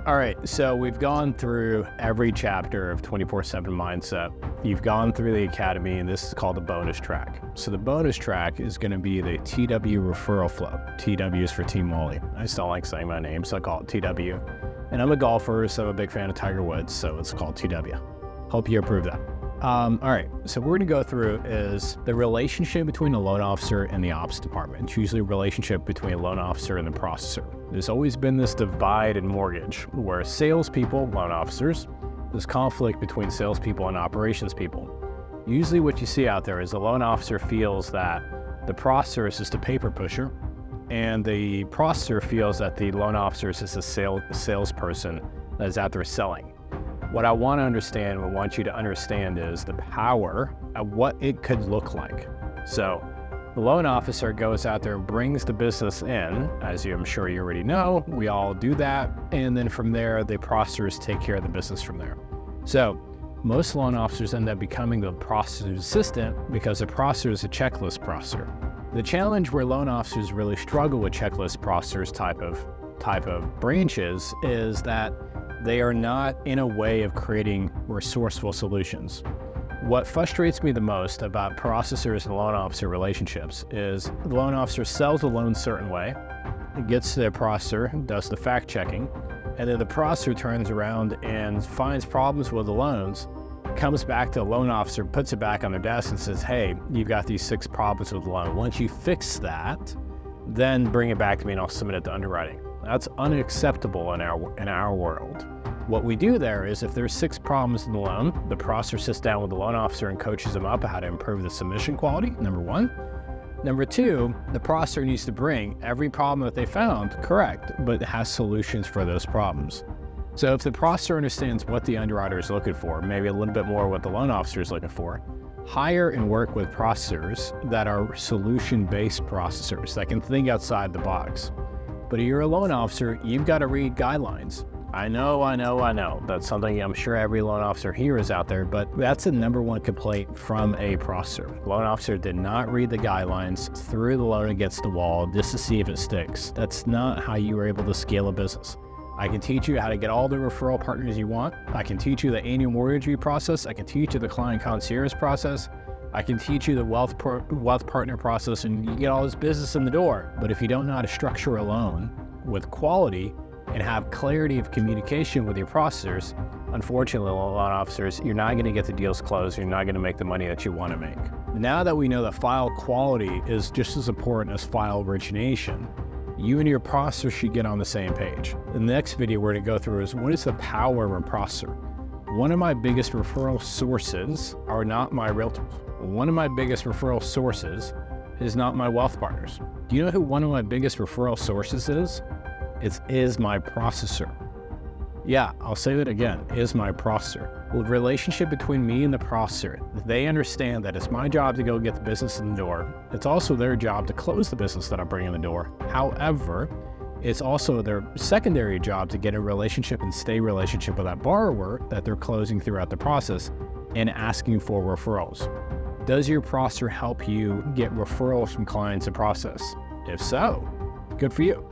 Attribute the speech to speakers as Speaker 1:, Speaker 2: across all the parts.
Speaker 1: All right, so we've gone through every chapter of 24/7 Mindset. You've gone through the academy, and this is called the bonus track. So the bonus track is going to be the TWW Referral Flow. TW is for Team Wally. I still like saying my name, so I call it TW. And I'm a golfer, so I'm a big fan of Tiger Woods, so it's called TW. Hope you approve that. All right, so what we're going to go through is the relationship between a loan officer and the ops department. It's usually a relationship between a loan officer and the processor. There's always been this divide in mortgage where salespeople, loan officers, there's conflict between salespeople and operations people. Usually what you see out there is the loan officer feels that the processor is just a paper pusher, and the processor feels that the loan officer is just a salesperson that is out there selling. What I want to understand, what I want you to understand is the power of what it could look like. So the loan officer goes out there and brings the business in, as I'm sure you already know, we all do that. And then from there, the processors take care of the business from there. So most loan officers end up becoming the processor's assistant because the processor is a checklist processor. The challenge where loan officers really struggle with checklist processors type of branches is that they are not in a way of creating resourceful solutions. What frustrates me the most about processors and loan officer relationships is the loan officer sells a loan a certain way, it gets to their processor, does the fact checking, and then the processor turns around and finds problems with the loans, comes back to the loan officer, puts it back on their desk and says, hey, you've got these 6 problems with the loan. Once you fix that, then bring it back to me and I'll submit it to underwriting. That's unacceptable in our world. What we do there is if there's 6 problems in the loan, the processor sits down with the loan officer and coaches them up on how to improve the submission quality, number 1. Number 2, the processor needs to bring every problem that they found correct, but has solutions for those problems. So if the processor understands what the underwriter is looking for, maybe a little bit more what the loan officer is looking for, hire and work with processors that are solution-based processors that can think outside the box. But if you're a loan officer, you've got to read guidelines. I know. That's something I'm sure every loan officer here is out there, but that's the number 1 complaint from a processor. The loan officer did not read the guidelines, threw the loan against the wall just to see if it sticks. That's not how you are able to scale a business. I can teach you how to get all the referral partners you want. I can teach you the annual mortgage review process. I can teach you the client concierge process. I can teach you the wealth partner process, and you get all this business in the door. But if you don't know how to structure a loan with quality and have clarity of communication with your processors, unfortunately, loan officers, you're not going to get the deals closed. You're not going to make the money that you want to make. Now that we know that file quality is just as important as file origination, you and your processor should get on the same page. The next video we're going to go through is what is the power of a processor? One of my biggest referral sources are not my realtors. One of my biggest referral sources is not my wealth partners. Do you know who one of my biggest referral sources is? It is my processor. Yeah, I'll say that again, is my processor. The relationship between me and the processor, they understand that it's my job to go get the business in the door. It's also their job to close the business that I bring in the door. However, it's also their secondary job to get a relationship and stay relationship with that borrower that they're closing throughout the process and asking for referrals. Does your processor help you get referrals from clients and process? If so, good for you.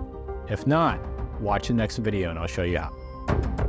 Speaker 1: If not, watch the next video and I'll show you how.